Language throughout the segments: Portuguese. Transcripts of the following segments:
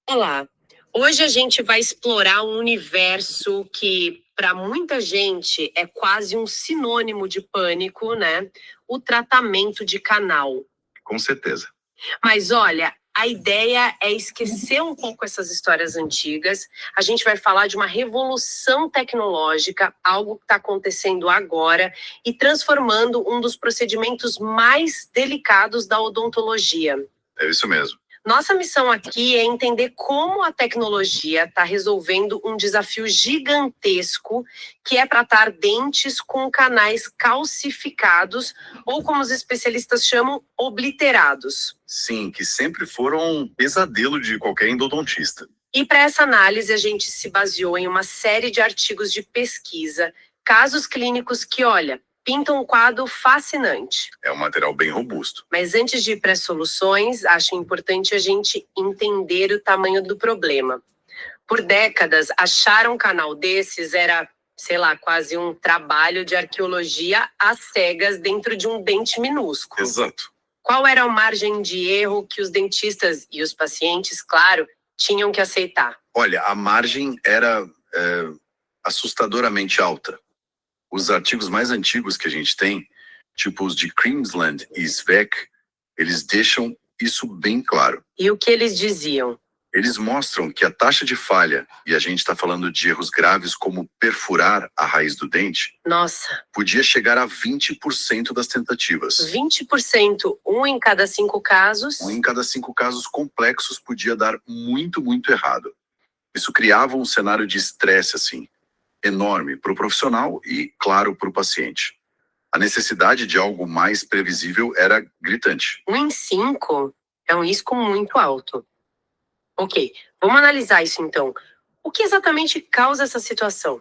Olá! Hoje a gente vai explorar um universo que, para muita gente, é quase um sinônimo de pânico, né? O tratamento de canal. Com certeza. Mas olha, a ideia é esquecer um pouco essas histórias antigas. A gente vai falar de uma revolução tecnológica, algo que está acontecendo agora e transformando um dos procedimentos mais delicados da odontologia. É isso mesmo. Nossa missão aqui é entender como a tecnologia está resolvendo um desafio gigantesco, que é tratar dentes com canais calcificados, ou como os especialistas chamam, obliterados. Sim, que sempre foram um pesadelo de qualquer endodontista. E para essa análise, a gente se baseou em uma série de artigos de pesquisa, casos clínicos que, olha, pintam um quadro fascinante. É um material bem robusto. Mas antes de ir para as soluções, acho importante a gente entender o tamanho do problema. Por décadas, achar um canal desses era, sei lá, quase um trabalho de arqueologia às cegas dentro de um dente minúsculo. Exato. Qual era a margem de erro que os dentistas e os pacientes, claro, tinham que aceitar? Olha, a margem era assustadoramente alta. Os artigos mais antigos que a gente tem, tipo os de Crimsland e Sveck, eles deixam isso bem claro. E o que eles diziam? Eles mostram que a taxa de falha, e a gente está falando de erros graves como perfurar a raiz do dente, Nossa, podia chegar a 20% das tentativas. 20%, um em cada 5 casos. Um em cada 5 casos complexos podia dar muito, muito errado. Isso criava um cenário de estresse, assim, enorme para o profissional e, claro, para o paciente. A necessidade de algo mais previsível era gritante. 1 em 5 é um risco muito alto. Ok, vamos analisar isso então. O que exatamente causa essa situação?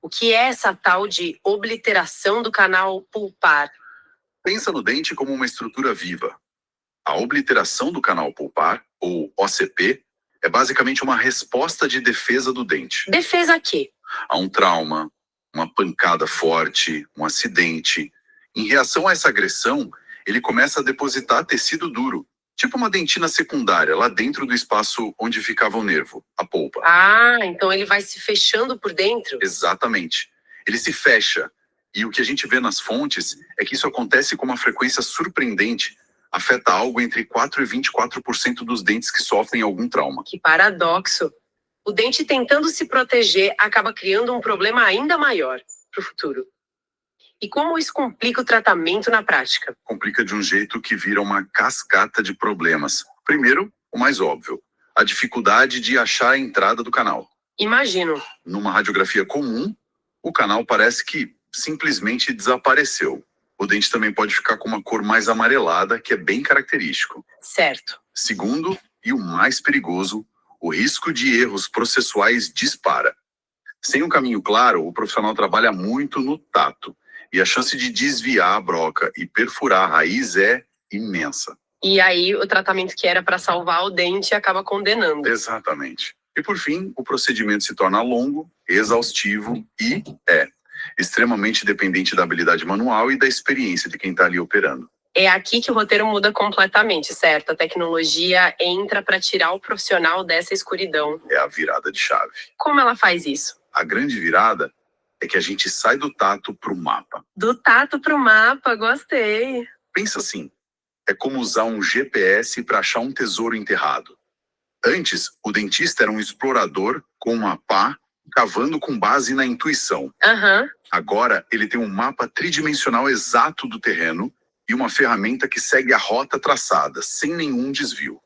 O que é essa tal de obliteração do canal pulpar? Pensa no dente como uma estrutura viva. A obliteração do canal pulpar, ou OCP, é basicamente uma resposta de defesa do dente. Defesa a quê? A um trauma, uma pancada forte, um acidente. Em reação a essa agressão, ele começa a depositar tecido duro, tipo uma dentina secundária, lá dentro do espaço onde ficava o nervo, a polpa. Ah, então ele vai se fechando por dentro? Exatamente. Ele se fecha. E o que a gente vê nas fontes é que isso acontece com uma frequência surpreendente. Afeta algo entre 4 e 24% dos dentes que sofrem algum trauma. Que paradoxo. O dente tentando se proteger acaba criando um problema ainda maior para o futuro. E como isso complica o tratamento na prática? Complica de um jeito que vira uma cascata de problemas. Primeiro, o mais óbvio, a dificuldade de achar a entrada do canal. Imagino. Numa radiografia comum, o canal parece que simplesmente desapareceu. O dente também pode ficar com uma cor mais amarelada, que é bem característico. Certo. Segundo, e o mais perigoso, o risco de erros processuais dispara. Sem um caminho claro, o profissional trabalha muito no tato, e a chance de desviar a broca e perfurar a raiz é imensa. E aí o tratamento que era para salvar o dente acaba condenando. Exatamente. E por fim, o procedimento se torna longo, exaustivo e extremamente dependente da habilidade manual e da experiência de quem está ali operando. É aqui que o roteiro muda completamente, certo? A tecnologia entra para tirar o profissional dessa escuridão. É a virada de chave. Como ela faz isso? A grande virada é que a gente sai do tato para o mapa. Do tato para o mapa, gostei. Pensa assim, é como usar um GPS para achar um tesouro enterrado. Antes, o dentista era um explorador com uma pá, cavando com base na intuição. Agora, ele tem um mapa tridimensional exato do terreno e uma ferramenta que segue a rota traçada, sem nenhum desvio.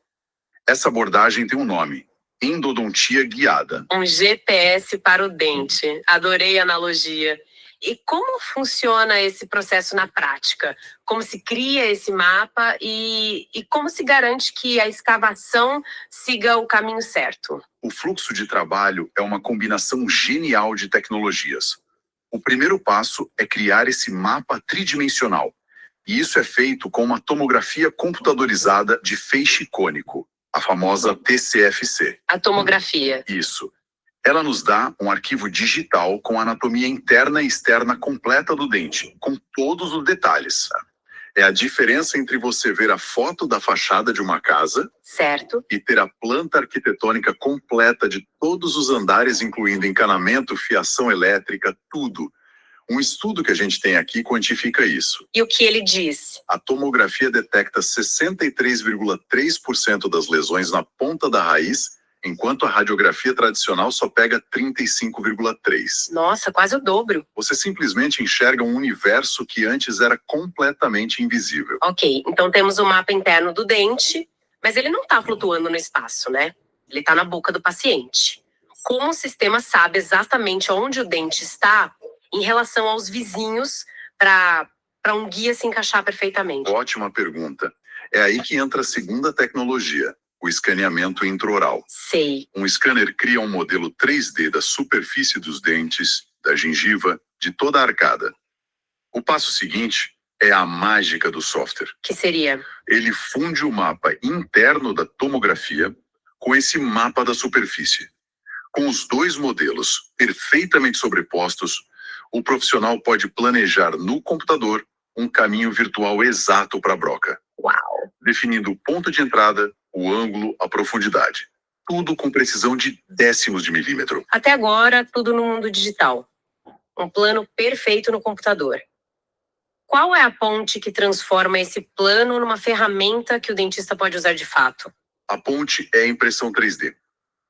Essa abordagem tem um nome: endodontia guiada. Um GPS para o dente. Adorei a analogia. E como funciona esse processo na prática? Como se cria esse mapa e como se garante que a escavação siga o caminho certo? O fluxo de trabalho é uma combinação genial de tecnologias. O primeiro passo é criar esse mapa tridimensional. E isso é feito com uma tomografia computadorizada de feixe cônico, a famosa TCFC. A tomografia. Isso. Ela nos dá um arquivo digital com a anatomia interna e externa completa do dente, com todos os detalhes. É a diferença entre você ver a foto da fachada de uma casa, certo, e ter a planta arquitetônica completa de todos os andares, incluindo encanamento, fiação elétrica, tudo. Um estudo que a gente tem aqui quantifica isso. E o que ele diz? A tomografia detecta 63,3% das lesões na ponta da raiz, enquanto a radiografia tradicional só pega 35,3%. Nossa, quase o dobro. Você simplesmente enxerga um universo que antes era completamente invisível. Ok, então temos o mapa interno do dente, mas ele não está flutuando no espaço, né? Ele está na boca do paciente. Como o sistema sabe exatamente onde o dente está em relação aos vizinhos para um guia se encaixar perfeitamente? Ótima pergunta. É aí que entra a segunda tecnologia, o escaneamento intraoral. Sei. Um scanner cria um modelo 3D da superfície dos dentes, da gengiva, de toda a arcada. O passo seguinte é a mágica do software. Que seria? Ele funde o mapa interno da tomografia com esse mapa da superfície. Com os dois modelos perfeitamente sobrepostos, o profissional pode planejar no computador um caminho virtual exato para a broca. Uau! Definindo o ponto de entrada, o ângulo, a profundidade. Tudo com precisão de décimos de milímetro. Até agora, tudo no mundo digital. Um plano perfeito no computador. Qual é a ponte que transforma esse plano numa ferramenta que o dentista pode usar de fato? A ponte é a impressão 3D.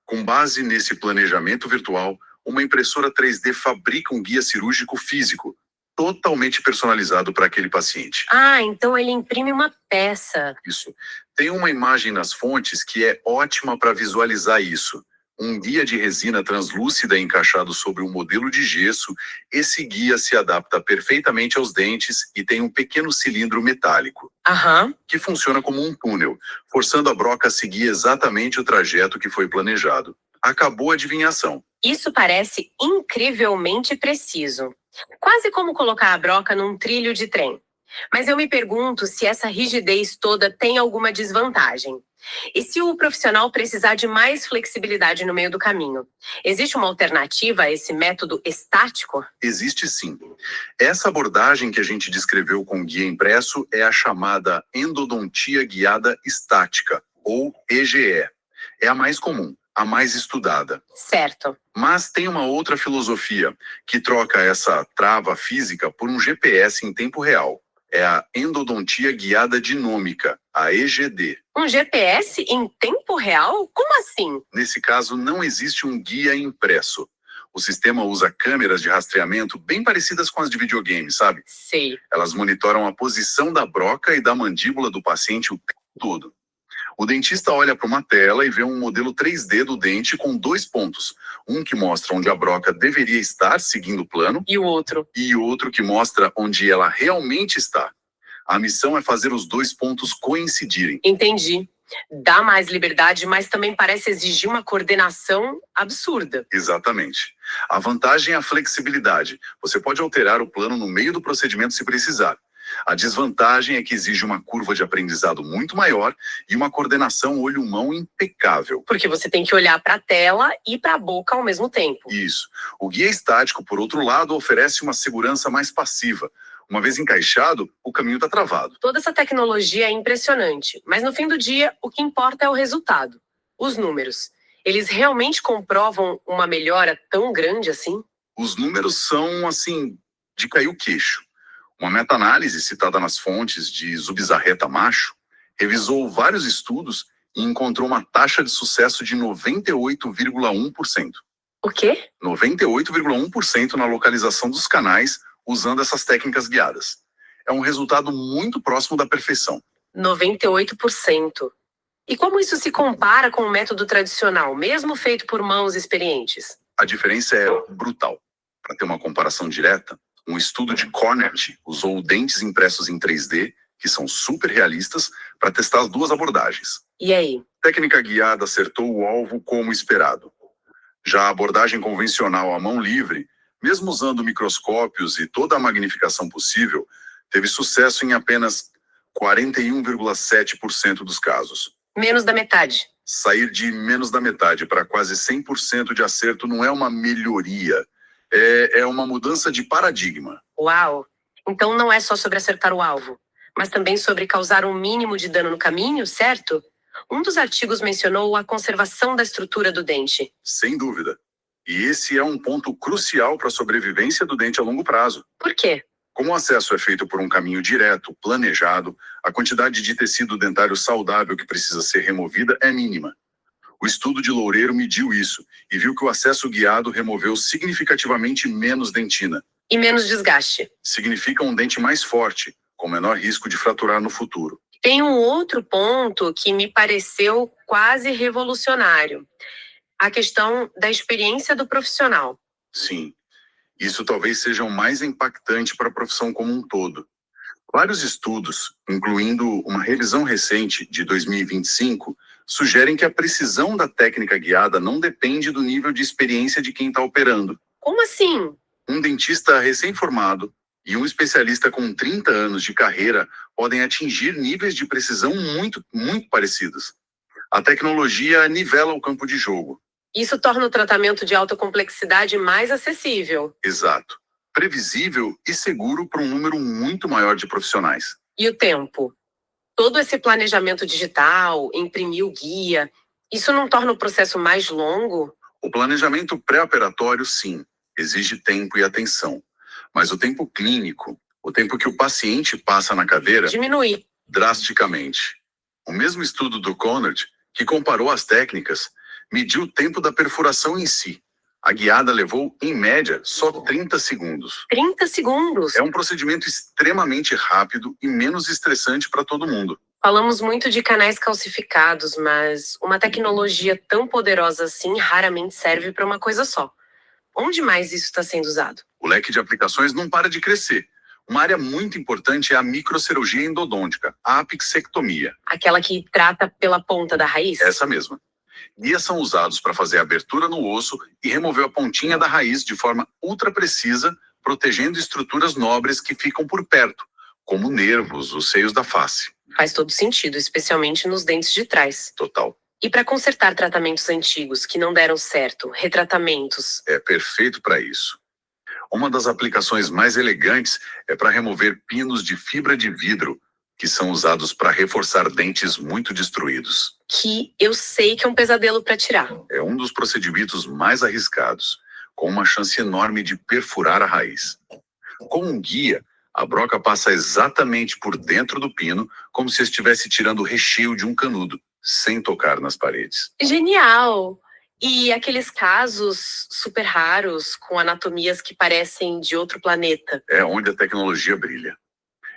Com base nesse planejamento virtual, uma impressora 3D fabrica um guia cirúrgico físico, totalmente personalizado para aquele paciente. Ah, então ele imprime uma peça. Isso. Tem uma imagem nas fontes que é ótima para visualizar isso. Um guia de resina translúcida encaixado sobre um modelo de gesso, esse guia se adapta perfeitamente aos dentes e tem um pequeno cilindro metálico, que funciona como um túnel, forçando a broca a seguir exatamente o trajeto que foi planejado. Acabou a adivinhação. Isso parece incrivelmente preciso. Quase como colocar a broca num trilho de trem. Mas eu me pergunto se essa rigidez toda tem alguma desvantagem. E se o profissional precisar de mais flexibilidade no meio do caminho? Existe uma alternativa a esse método estático? Existe sim. Essa abordagem que a gente descreveu com guia impresso é a chamada endodontia guiada estática, ou EGE. É a mais comum, a mais estudada. Certo. Mas tem uma outra filosofia que troca essa trava física por um GPS em tempo real. É a endodontia guiada dinâmica, a EGD. Um GPS em tempo real? Como assim? Nesse caso, não existe um guia impresso. O sistema usa câmeras de rastreamento bem parecidas com as de videogame, sabe? Sei. Elas monitoram a posição da broca e da mandíbula do paciente o tempo todo. O dentista olha para uma tela e vê um modelo 3D do dente com dois pontos. Um que mostra onde a broca deveria estar, seguindo o plano. E o outro? E outro que mostra onde ela realmente está. A missão é fazer os dois pontos coincidirem. Entendi. Dá mais liberdade, mas também parece exigir uma coordenação absurda. Exatamente. A vantagem é a flexibilidade. Você pode alterar o plano no meio do procedimento se precisar. A desvantagem é que exige uma curva de aprendizado muito maior e uma coordenação olho-mão impecável. Porque você tem que olhar para a tela e para a boca ao mesmo tempo. Isso. O guia estático, por outro lado, oferece uma segurança mais passiva. Uma vez encaixado, o caminho está travado. Toda essa tecnologia é impressionante, mas no fim do dia, o que importa é o resultado. Os números. Eles realmente comprovam uma melhora tão grande assim? Os números são, assim, de cair o queixo. Uma meta-análise citada nas fontes de Zubizarreta Macho revisou vários estudos e encontrou uma taxa de sucesso de 98,1%. O quê? 98,1% na localização dos canais usando essas técnicas guiadas. É um resultado muito próximo da perfeição. 98%. E como isso se compara com o método tradicional, mesmo feito por mãos experientes? A diferença é brutal. Para ter uma comparação direta, um estudo de Cornett usou dentes impressos em 3D, que são super realistas, para testar as duas abordagens. E aí? A técnica guiada acertou o alvo como esperado. Já a abordagem convencional à mão livre, mesmo usando microscópios e toda a magnificação possível, teve sucesso em apenas 41,7% dos casos. Menos da metade. Sair de menos da metade para quase 100% de acerto não é uma melhoria. É uma mudança de paradigma. Uau! Então não é só sobre acertar o alvo, Mas também sobre causar um mínimo de dano no caminho, certo? Um dos artigos mencionou a conservação da estrutura do dente. Sem dúvida. E esse é um ponto crucial para a sobrevivência do dente a longo prazo. Por quê? Como o acesso é feito por um caminho direto, planejado, a quantidade de tecido dentário saudável que precisa ser removida é mínima. O estudo de Loureiro mediu isso e viu que o acesso guiado removeu significativamente menos dentina. E menos desgaste. Significa um dente mais forte, com menor risco de fraturar no futuro. Tem um outro ponto que me pareceu quase revolucionário. A questão da experiência do profissional. Sim, isso talvez seja o mais impactante para a profissão como um todo. Vários estudos, incluindo uma revisão recente de 2025, sugerem que a precisão da técnica guiada não depende do nível de experiência de quem está operando. Como assim? Um dentista recém-formado e um especialista com 30 anos de carreira podem atingir níveis de precisão muito parecidos. A tecnologia nivela o campo de jogo. Isso torna o tratamento de alta complexidade mais acessível. Exato. Previsível e seguro para um número muito maior de profissionais. E o tempo? Todo esse planejamento digital, imprimir o guia, isso não torna o processo mais longo? O planejamento pré-operatório, sim, exige tempo e atenção. Mas o tempo clínico, o tempo que o paciente passa na cadeira, diminui drasticamente. O mesmo estudo do Conard, que comparou as técnicas, mediu o tempo da perfuração em si. A guiada levou, em média, só 30 segundos. 30 segundos? É um procedimento extremamente rápido e menos estressante para todo mundo. Falamos muito de canais calcificados, mas uma tecnologia tão poderosa assim raramente serve para uma coisa só. Onde mais isso está sendo usado? O leque de aplicações não para de crescer. Uma área muito importante é a microcirurgia endodôntica, a apixectomia. Aquela que trata pela ponta da raiz? Essa mesma. Guias são usados para fazer a abertura no osso e remover a pontinha da raiz de forma ultra precisa, protegendo estruturas nobres que ficam por perto, como nervos, os seios da face. Faz todo sentido, especialmente nos dentes de trás. Total. E para consertar tratamentos antigos que não deram certo, retratamentos? É perfeito para isso. Uma das aplicações mais elegantes é para remover pinos de fibra de vidro, que são usados para reforçar dentes muito destruídos. Que eu sei que é um pesadelo para tirar. É um dos procedimentos mais arriscados, com uma chance enorme de perfurar a raiz. Com um guia, a broca passa exatamente por dentro do pino, como se estivesse tirando o recheio de um canudo, sem tocar nas paredes. Genial! E aqueles casos super raros, com anatomias que parecem de outro planeta? É onde a tecnologia brilha.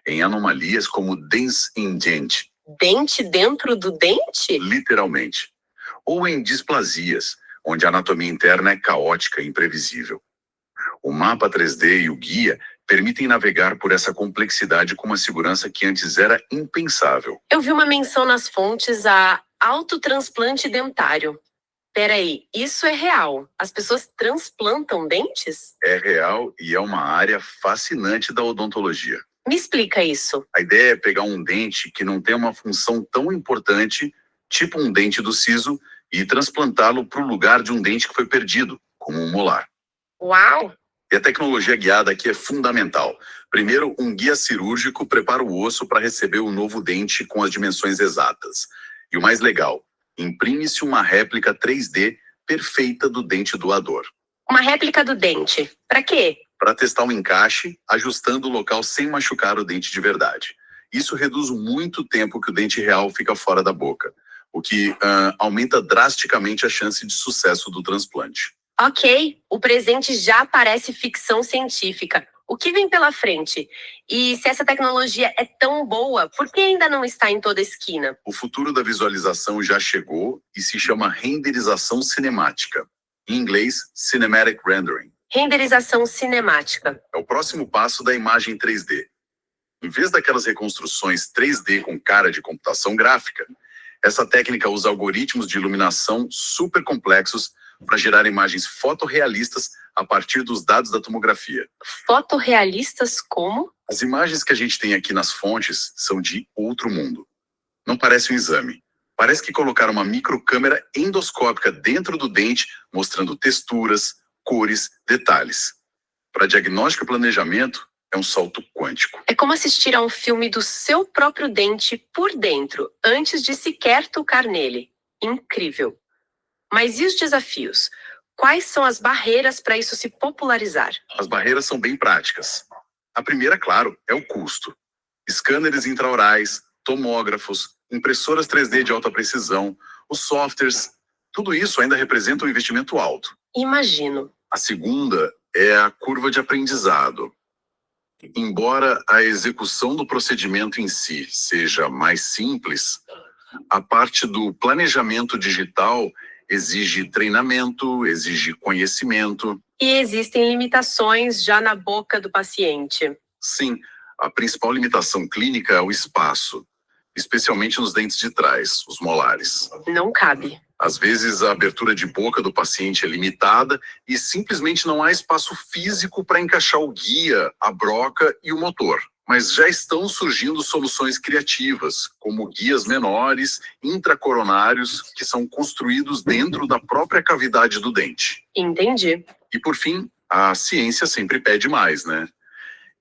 Em anomalias como dens in dente. Dente dentro do dente? Literalmente. Ou em displasias, onde a anatomia interna é caótica e imprevisível. O mapa 3D e o guia permitem navegar por essa complexidade com uma segurança que antes era impensável. Eu vi uma menção nas fontes a autotransplante dentário. Peraí, isso é real? As pessoas transplantam dentes? É real e é uma área fascinante da odontologia. Me explica isso. A ideia é pegar um dente que não tem uma função tão importante, tipo um dente do siso, e transplantá-lo para o lugar de um dente que foi perdido, como um molar. Uau! E a tecnologia guiada aqui é fundamental. Primeiro, um guia cirúrgico prepara o osso para receber o novo dente com as dimensões exatas. E o mais legal, imprime-se uma réplica 3D perfeita do dente doador. Uma réplica do dente? Para quê? Para testar o encaixe, ajustando o local sem machucar o dente de verdade. Isso reduz muito o tempo que o dente real fica fora da boca, o que aumenta drasticamente a chance de sucesso do transplante. Ok, o presente já parece ficção científica. O que vem pela frente? E se essa tecnologia é tão boa, por que ainda não está em toda esquina? O futuro da visualização já chegou e se chama renderização cinemática. Em inglês, Cinematic Rendering. Renderização cinemática. É o próximo passo da imagem 3D. Em vez daquelas reconstruções 3D com cara de computação gráfica, essa técnica usa algoritmos de iluminação super complexos para gerar imagens fotorrealistas a partir dos dados da tomografia. Fotorrealistas como? As imagens que a gente tem aqui nas fontes são de outro mundo. Não parece um exame. Parece que colocaram uma microcâmera endoscópica dentro do dente, mostrando texturas, cores, detalhes. Para diagnóstico e planejamento, é um salto quântico. É como assistir a um filme do seu próprio dente por dentro, antes de sequer tocar nele. Incrível. Mas e os desafios? Quais são as barreiras para isso se popularizar? As barreiras são bem práticas. A primeira, claro, é o custo. Scanners intraorais, tomógrafos, impressoras 3D de alta precisão, os softwares, tudo isso ainda representa um investimento alto. Imagino. A segunda é a curva de aprendizado. Embora a execução do procedimento em si seja mais simples, a parte do planejamento digital exige treinamento, exige conhecimento. E existem limitações já na boca do paciente. Sim, a principal limitação clínica é o espaço, especialmente nos dentes de trás, os molares. Não cabe. Às vezes a abertura de boca do paciente é limitada e simplesmente não há espaço físico para encaixar o guia, a broca e o motor. Mas já estão surgindo soluções criativas, como guias menores, intracoronários, que são construídos dentro da própria cavidade do dente. Entendi. E por fim, a ciência sempre pede mais, né?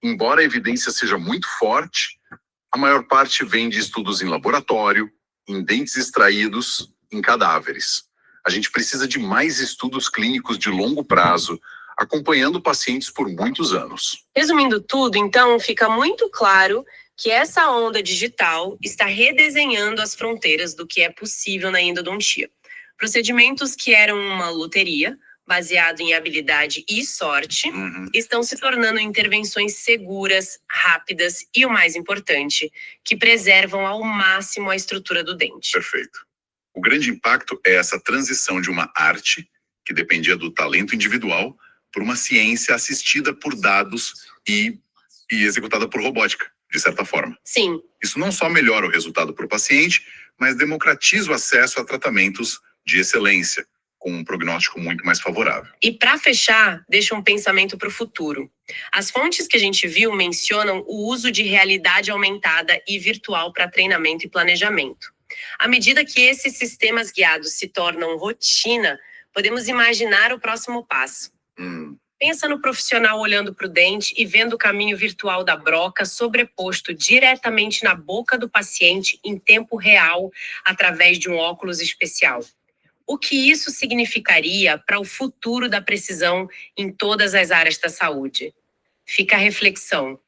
Embora a evidência seja muito forte, a maior parte vem de estudos em laboratório, em dentes extraídos, em cadáveres. A gente precisa de mais estudos clínicos de longo prazo, acompanhando pacientes por muitos anos. Resumindo tudo, então, fica muito claro que essa onda digital está redesenhando as fronteiras do que é possível na endodontia. Procedimentos que eram uma loteria, baseado em habilidade e sorte, estão se tornando intervenções seguras, rápidas e, o mais importante, que preservam ao máximo a estrutura do dente. Perfeito. O grande impacto é essa transição de uma arte, que dependia do talento individual, por uma ciência assistida por dados e executada por robótica, de certa forma. Sim. Isso não só melhora o resultado para o paciente, mas democratiza o acesso a tratamentos de excelência, com um prognóstico muito mais favorável. E para fechar, deixa um pensamento para o futuro. As fontes que a gente viu mencionam o uso de realidade aumentada e virtual para treinamento e planejamento. À medida que esses sistemas guiados se tornam rotina, podemos imaginar o próximo passo. Pensa no profissional olhando para o dente e vendo o caminho virtual da broca sobreposto diretamente na boca do paciente em tempo real, através de um óculos especial. O que isso significaria para o futuro da precisão em todas as áreas da saúde? Fica a reflexão.